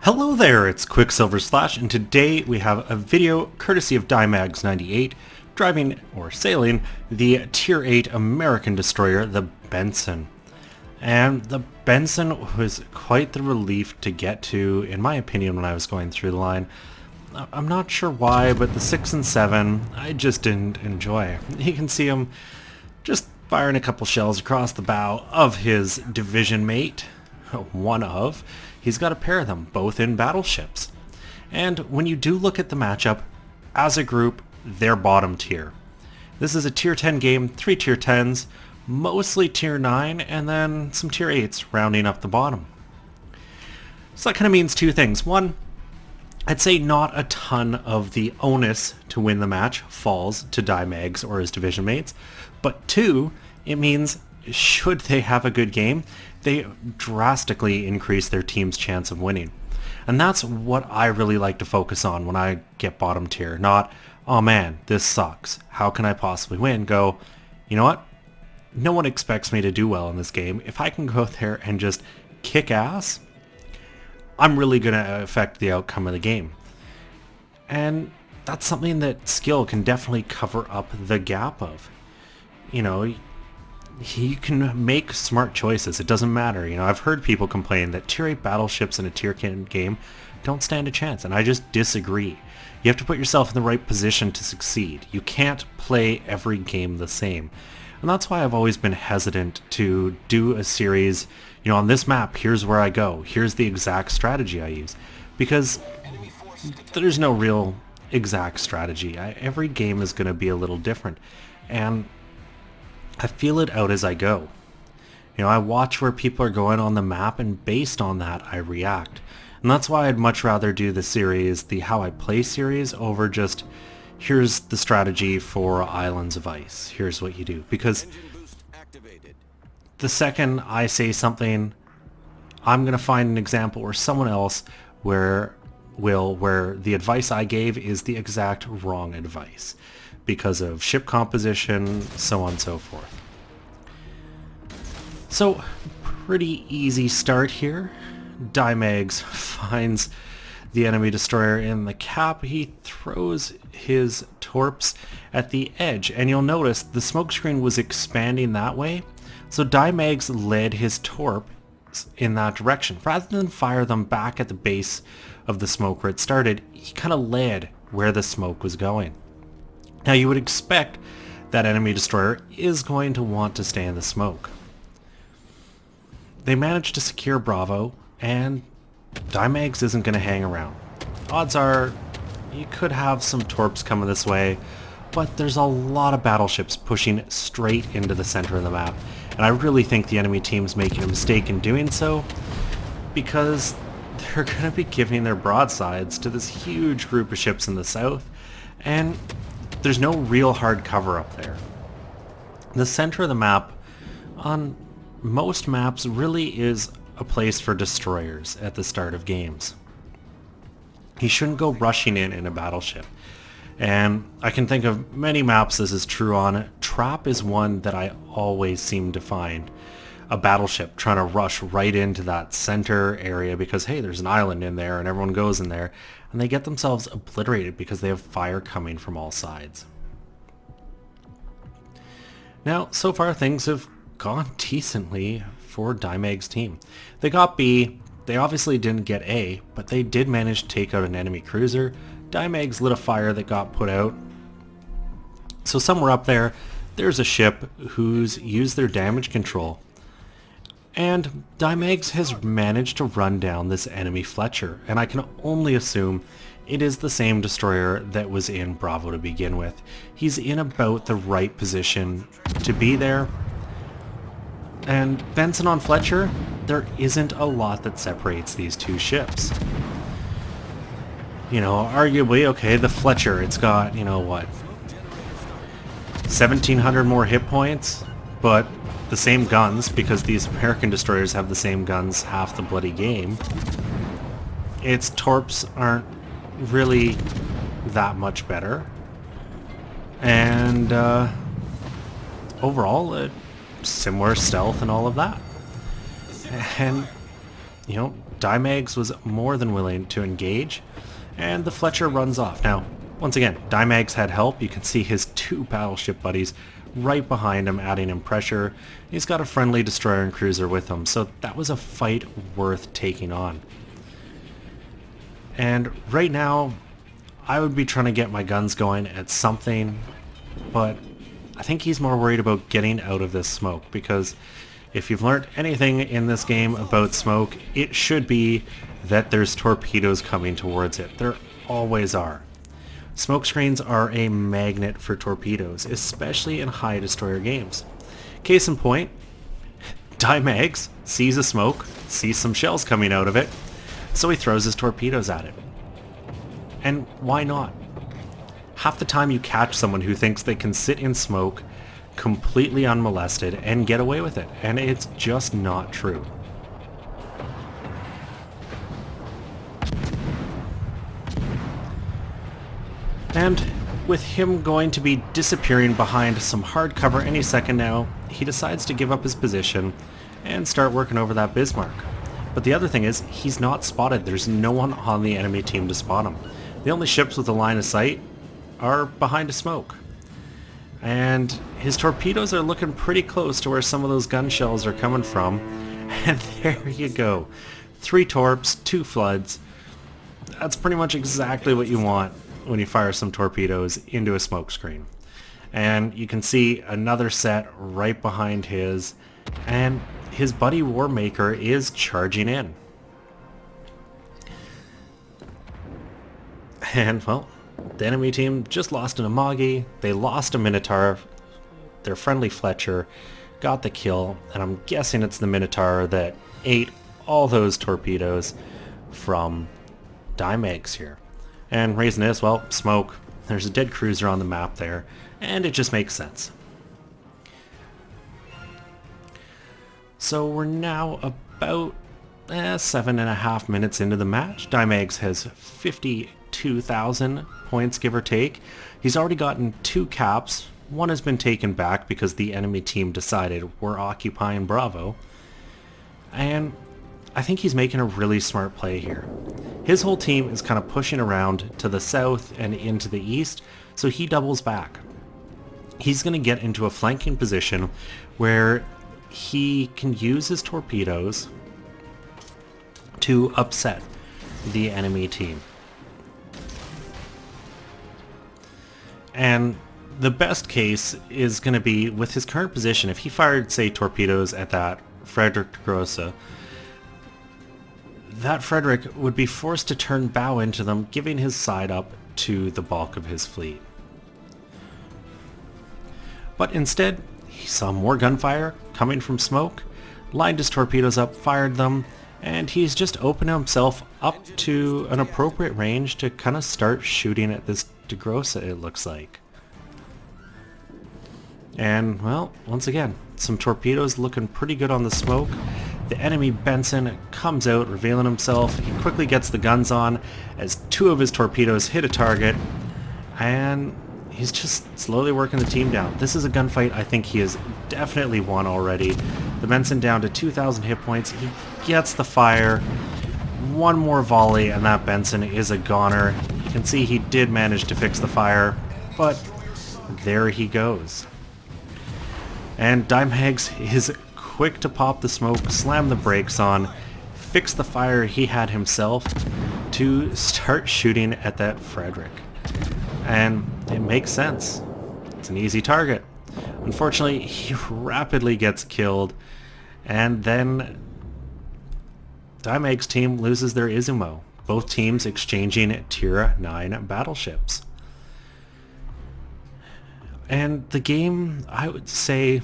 Hello there, it's Qckslvrslash, and today we have a video courtesy of Dymags98 driving or sailing the Tier 8 American destroyer, the Benson. And the Benson was quite the relief to get to, in my opinion, when I was going through the line. I'm not sure why, but the 6 and 7 I just didn't enjoy. You can see him just firing a couple shells across the bow of his division mate, one of. He's got a pair of them, both in battleships. And when you do look at the matchup, as a group, they're bottom tier. This is a tier 10 game, 3 tier 10s, mostly tier 9, and then some tier 8s rounding up the bottom. So that kind of means two things. One, I'd say not a ton of the onus to win the match falls to Dymags or his division mates, but two, it means should they have a good game, they drastically increase their team's chance of winning. And that's what I really like to focus on when I get bottom tier. Not, oh man, this sucks, how can I possibly win? Go, you know what? No one expects me to do well in this game. If I can go there and just kick ass, I'm really going to affect the outcome of the game. And that's something that skill can definitely cover up the gap of. You know, you can make smart choices. It doesn't matter. You know, I've heard people complain that tier 8 battleships in a tier 10 game don't stand a chance, and I just disagree. You have to put yourself in the right position to succeed. You can't play every game the same. And that's why I've always been hesitant to do a series, you know, on this map, here's where I go, here's the exact strategy I use. Because there's no real exact strategy. Every game is going to be a little different. And I feel it out as I go. You know, I watch where people are going on the map, and based on that, I react. And that's why I'd much rather do the series, the How I Play series, over just, here's the strategy for Islands of Ice. Here's what you do. Because the second I say something, I'm going to find an example or someone else where the advice I gave is the exact wrong advice, because of ship composition, so on and so forth. So, pretty easy start here. Dymags finds the enemy destroyer in the cap. He throws his torps at the edge, and you'll notice the smoke screen was expanding that way, so Dymags led his torps in that direction. Rather than fire them back at the base of the smoke where it started, he kind of led where the smoke was going. Now you would expect that enemy destroyer is going to want to stay in the smoke. They managed to secure Bravo, and Dymags isn't going to hang around. Odds are you could have some torps coming this way, but there's a lot of battleships pushing straight into the center of the map. And I really think the enemy team's making a mistake in doing so, because they're going to be giving their broadsides to this huge group of ships in the south, and there's no real hard cover up there. The center of the map on most maps really is a place for destroyers at the start of games. You shouldn't go rushing in a battleship. And I can think of many maps this is true on. Trap is one that I always seem to find a battleship trying to rush right into that center area because, hey, there's an island in there and everyone goes in there, and they get themselves obliterated because they have fire coming from all sides. Now, so far things have gone decently for Dymag's team. They got B, they obviously didn't get A, but they did manage to take out an enemy cruiser. Dymags lit a fire that got put out. So somewhere up there, there's a ship who's used their damage control. And Dymags has managed to run down this enemy Fletcher, and I can only assume it is the same destroyer that was in Bravo to begin with. He's in about the right position to be there. And Benson on Fletcher, there isn't a lot that separates these two ships. You know, arguably, okay, the Fletcher, it's got, you know what, 1,700 more hit points, but the same guns, because these American destroyers have the same guns half the bloody game. Its torps aren't really that much better. And overall, similar stealth and all of that. And, you know, Dymags was more than willing to engage, and the Fletcher runs off. Now, once again, Dymags had help. You can see his 2 battleship buddies right behind him, adding him pressure. He's got a friendly destroyer and cruiser with him, so that was a fight worth taking on. And right now, I would be trying to get my guns going at something, but I think he's more worried about getting out of this smoke, because if you've learned anything in this game about smoke, it should be that there's torpedoes coming towards it. There always are. Smoke screens are a magnet for torpedoes, especially in high destroyer games. Case in point, Dymags sees a smoke, sees some shells coming out of it, so he throws his torpedoes at it. And why not? Half the time you catch someone who thinks they can sit in smoke completely unmolested and get away with it, and it's just not true. And with him going to be disappearing behind some hard cover any second now, he decides to give up his position and start working over that Bismarck. But the other thing is, he's not spotted. There's no one on the enemy team to spot him. The only ships with a line of sight are behind a smoke. And his torpedoes are looking pretty close to where some of those gun shells are coming from. And there you go. 3 torps, 2 floods. That's pretty much exactly what you want when you fire some torpedoes into a smoke screen. And you can see another set right behind his, and his buddy Warmaker is charging in. And well, the enemy team just lost an Amagi, they lost a Minotaur, their friendly Fletcher got the kill, and I'm guessing it's the Minotaur that ate all those torpedoes from Dymags here. And reason is, well, smoke, there's a dead cruiser on the map there, and it just makes sense. So we're now about 7.5 minutes into the match. Dymags has 52,000 points, give or take. He's already gotten 2 caps. One has been taken back because the enemy team decided we're occupying Bravo. And I think he's making a really smart play here. His whole team is kind of pushing around to the south and into the east, so he doubles back. He's going to get into a flanking position where he can use his torpedoes to upset the enemy team. And the best case is going to be, with his current position, if he fired, say, torpedoes at that Frederick de Grosse, that Frederick would be forced to turn bow into them, giving his side up to the bulk of his fleet. But instead, he saw more gunfire coming from smoke, lined his torpedoes up, fired them, and he's just opened himself up to an appropriate range to kind of start shooting at this de Grosse, it looks like. And, well, once again, some torpedoes looking pretty good on the smoke. The enemy Benson comes out, revealing himself. He quickly gets the guns on as 2 of his torpedoes hit a target, and he's just slowly working the team down. This is a gunfight I think he has definitely won already. The Benson down to 2,000 hit points. He gets the fire. One more volley and that Benson is a goner. You can see he did manage to fix the fire, but there he goes. And Dymags is quick to pop the smoke, slam the brakes on, fix the fire he had himself to start shooting at that Frederick. And it makes sense. It's an easy target. Unfortunately, he rapidly gets killed, and then Dymags' team loses their Izumo. Both teams exchanging Tier 9 battleships. And the game, I would say,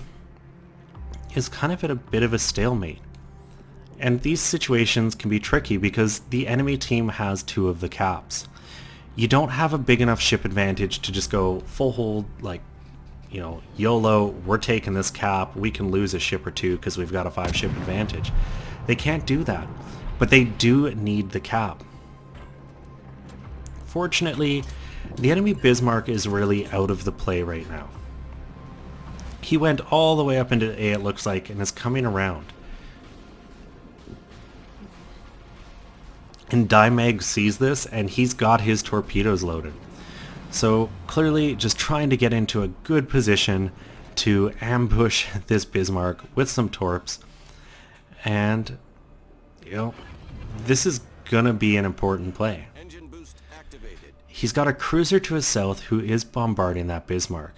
is kind of at a bit of a stalemate. And these situations can be tricky because the enemy team has 2 of the caps. You don't have a big enough ship advantage to just go full hold, like, you know, YOLO, we're taking this cap, we can lose a ship or 2 because we've got a 5 ship advantage. They can't do that, but they do need the cap. Fortunately, the enemy Bismarck is really out of the play right now. He went all the way up into A, it looks like, and is coming around. And Dimag sees this, and he's got his torpedoes loaded. So clearly just trying to get into a good position to ambush this Bismarck with some torps. And, you know, this is gonna be an important play. Engine boost activated. He's got a cruiser to his south who is bombarding that Bismarck.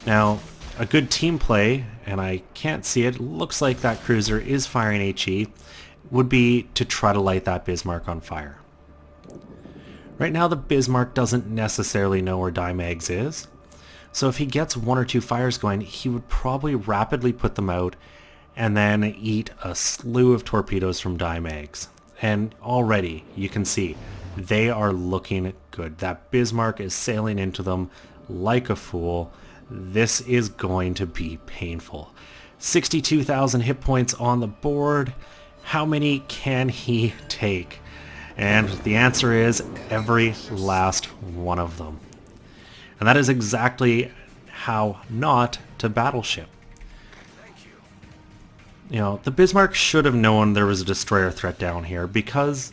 Now, a good team play, and I can't see it, looks like that cruiser is firing HE, would be to try to light that Bismarck on fire. Right now the Bismarck doesn't necessarily know where Dimags is, so if he gets one or two fires going, he would probably rapidly put them out and then eat a slew of torpedoes from Dimags. And already you can see they are looking good. That Bismarck is sailing into them like a fool. This is going to be painful. 62,000 hit points on the board. How many can he take? And the answer is every last one of them. And that is exactly how not to battleship. You know, the Bismarck should have known there was a destroyer threat down here because,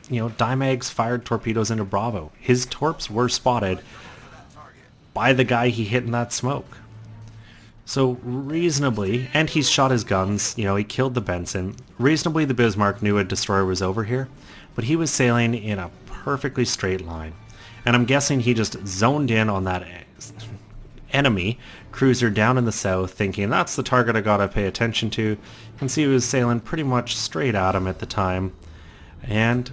you know, Dimags fired torpedoes into Bravo. His torps were spotted by the guy he hit in that smoke. So reasonably, and he's shot his guns, you know, he killed the Benson. Reasonably the Bismarck knew a destroyer was over here, but he was sailing in a perfectly straight line. And I'm guessing he just zoned in on that enemy cruiser down in the south, thinking that's the target I gotta pay attention to. You can see he was sailing pretty much straight at him at the time, and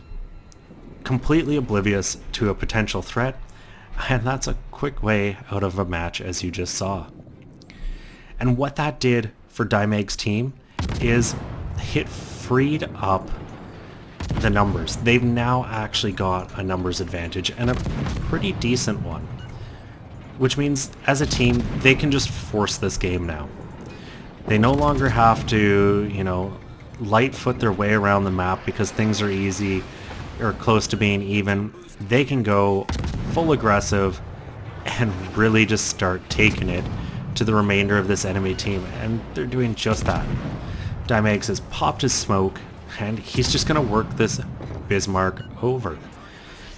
completely oblivious to a potential threat. And that's a quick way out of a match, as you just saw. And what that did for Dimag's team is it freed up the numbers. They've now actually got a numbers advantage, and a pretty decent one. Which means, as a team, they can just force this game now. They no longer have to, you know, light foot their way around the map because things are easy or close to being even. They can go full aggressive and really just start taking it to the remainder of this enemy team, and they're doing just that. Dimags has popped his smoke, and he's just going to work this Bismarck over.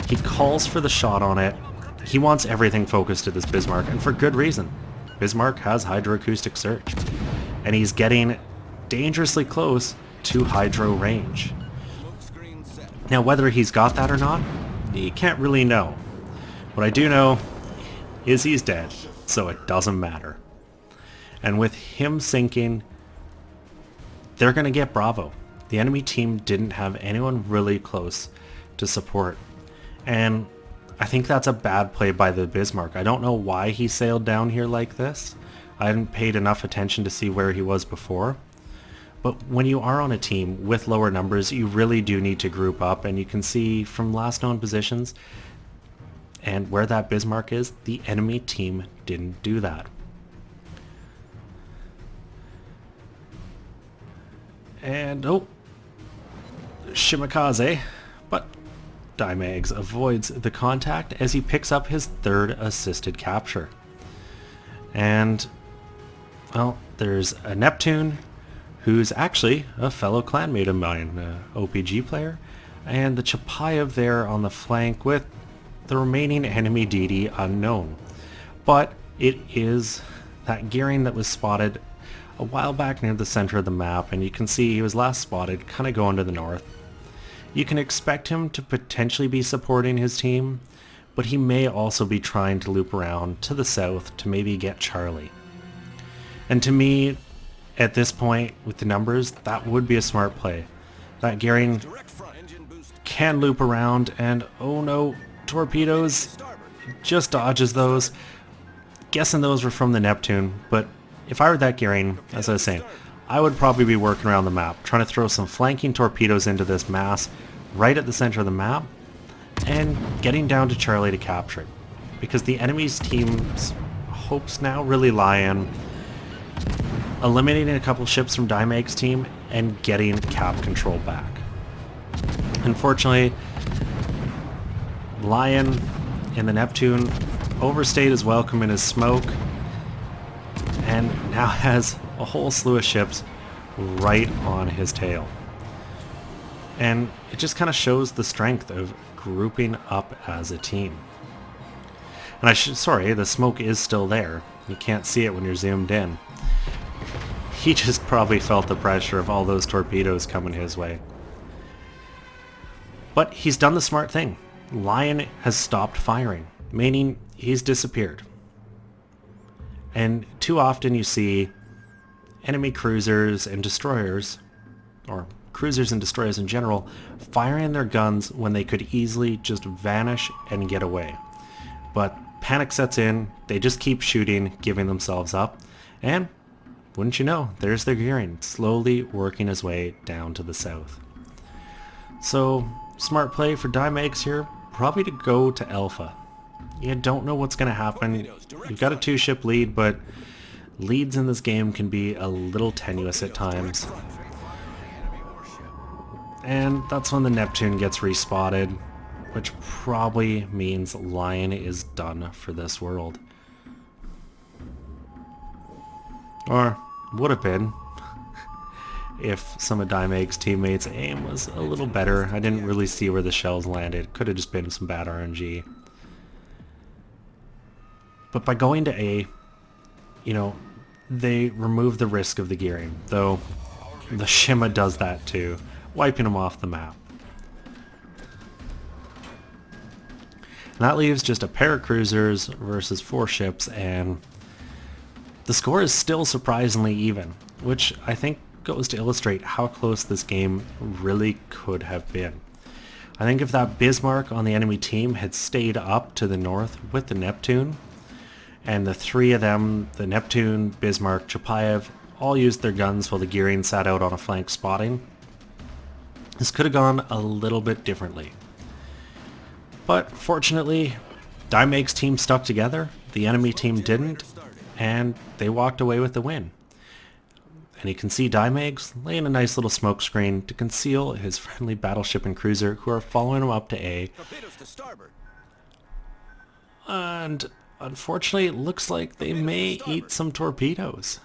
He calls for the shot on it. He wants everything focused at this Bismarck, and for good reason. Bismarck has hydroacoustic search, and he's getting dangerously close to hydro range. Now, whether he's got that or not, you can't really know. What I do know is he's dead, so it doesn't matter. And with him sinking, they're going to get Bravo. The enemy team didn't have anyone really close to support. And I think that's a bad play by the Bismarck. I don't know why he sailed down here like this. I hadn't paid enough attention to see where he was before. But when you are on a team with lower numbers, you really do need to group up, and you can see from last known positions and where that Bismarck is, the enemy team didn't do that. And, oh, Shimakaze, but Dimags avoids the contact as he picks up his third assisted capture. And, well, there's a Neptune, who's actually a fellow clanmate of mine, an OPG player, and the Chapayev there on the flank with the remaining enemy DD unknown. But it is that gearing that was spotted a while back near the center of the map, and you can see he was last spotted kind of going to the north. You can expect him to potentially be supporting his team, but he may also be trying to loop around to the south to maybe get Charlie. And to me, at this point, with the numbers, that would be a smart play. That gearing can loop around, and oh no, torpedoes, just dodges those. Guessing those were from the Neptune, but if I were that gearing, as I was saying, I would probably be working around the map, trying to throw some flanking torpedoes into this mass right at the center of the map, and getting down to Charlie to capture it. Because the enemy's team's hopes now really lie in eliminating a couple ships from Dimag's team and getting cap control back. Unfortunately, Lion in the Neptune overstayed his welcome in his smoke and now has a whole slew of ships right on his tail. And it just kind of shows the strength of grouping up as a team. And sorry, the smoke is still there. You can't see it when you're zoomed in. He just probably felt the pressure of all those torpedoes coming his way. But he's done the smart thing. Lion has stopped firing, meaning he's disappeared. And too often you see enemy cruisers and destroyers, or cruisers and destroyers in general, firing their guns when they could easily just vanish and get away. But panic sets in, they just keep shooting, giving themselves up, and wouldn't you know, there's their gearing, slowly working his way down to the south. So, smart play for Dymags here, probably to go to Alpha. You don't know what's going to happen. You've got a 2-ship lead, but leads in this game can be a little tenuous at times. And that's when the Neptune gets respotted, which probably means Lion is done for this world. Or would have been if some of Dymag's teammates' aim was a little better. I didn't really see where the shells landed. Could have just been some bad RNG. But by going to A, you know, they remove the risk of the gearing, though the Shima does that too, wiping them off the map. And that leaves just a pair of cruisers versus 4 ships, and the score is still surprisingly even, which I think goes to illustrate how close this game really could have been. I think if that Bismarck on the enemy team had stayed up to the north with the Neptune, and the 3 of them, the Neptune, Bismarck, Chapayev, all used their guns while the gearing sat out on a flank spotting, this could have gone a little bit differently. But fortunately, Dymag's team stuck together, the enemy team didn't, and they walked away with the win. And you can see Dymags laying a nice little smoke screen to conceal his friendly battleship and cruiser who are following him up to A. And unfortunately, it looks like they may eat some torpedoes.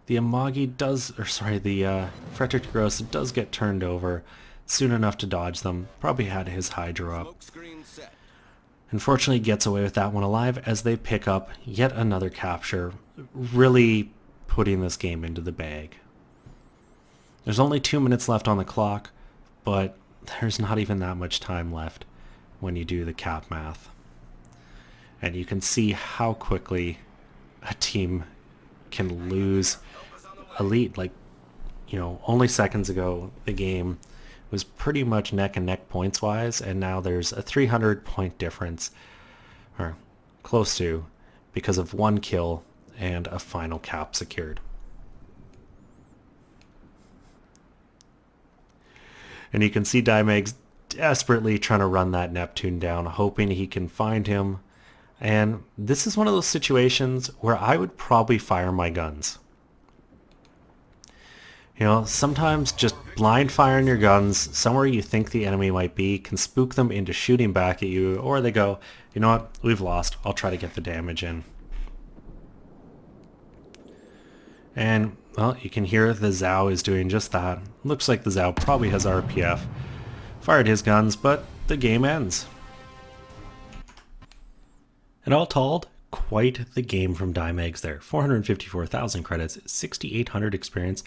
The Amagi does, or sorry, the Frederick Gross does get turned over soon enough to dodge them. Probably had his Hydra up. Unfortunately, gets away with that one alive as they pick up yet another capture, really putting this game into the bag. There's only 2 minutes left on the clock, but there's not even that much time left when you do the cap math. And you can see how quickly a team can lose a lead. Like, you know, only seconds ago the game was pretty much neck and neck points wise, and now there's a 300 point difference, or close to, because of 1 kill and a final cap secured. And you can see Dymags desperately trying to run that Neptune down, hoping he can find him. And this is one of those situations where I would probably fire my guns. You know, sometimes just blind firing your guns somewhere you think the enemy might be can spook them into shooting back at you, or they go, you know what, we've lost, I'll try to get the damage in. And, well, you can hear the Zhao is doing just that. Looks like the Zhao probably has RPF. Fired his guns, but the game ends. And all told, quite the game from Dymags there. 454,000 credits, 6,800 experience.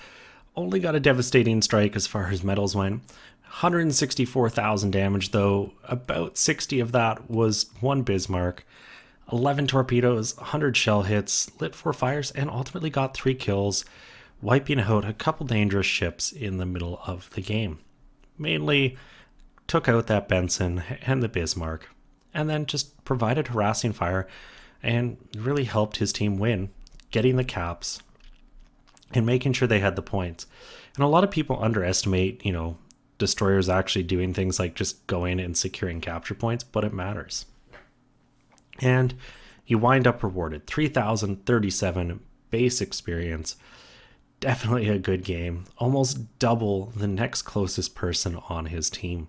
Only got a devastating strike as far as medals went. 164,000 damage though, about 60 of that was 1 Bismarck. 11 torpedoes, 100 shell hits, lit 4 fires, and ultimately got 3 kills, wiping out a couple dangerous ships in the middle of the game. Mainly took out that Benson and the Bismarck, and then just provided harassing fire and really helped his team win, getting the caps and making sure they had the points. And a lot of people underestimate, you know, destroyers actually doing things like just going and securing capture points, but it matters. And you wind up rewarded 3,037 base experience. Definitely a good game, almost double the next closest person on his team.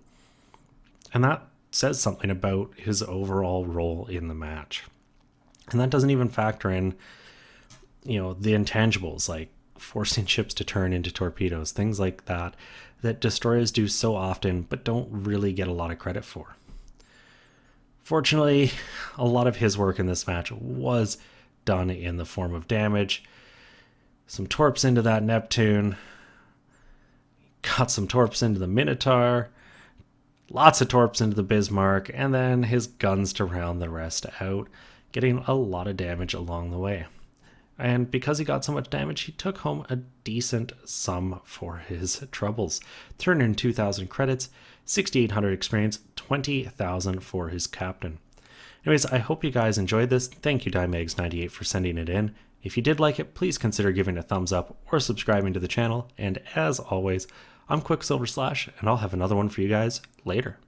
And that says something about his overall role in the match. And that doesn't even factor in, you know, the intangibles like forcing ships to turn into torpedoes, things like that, that destroyers do so often but don't really get a lot of credit for. Fortunately, a lot of his work in this match was done in the form of damage. Some torps into that Neptune, got some torps into the Minotaur, lots of torps into the Bismarck, and then his guns to round the rest out, getting a lot of damage along the way. And because he got so much damage, he took home a decent sum for his troubles. 302,000 credits, 6,800 experience, 20,000 for his captain. Anyways, I hope you guys enjoyed this. Thank you Dymags98 for sending it in. If you did like it, please consider giving a thumbs up or subscribing to the channel. And as always, I'm Qckslvrslash, and I'll have another one for you guys later.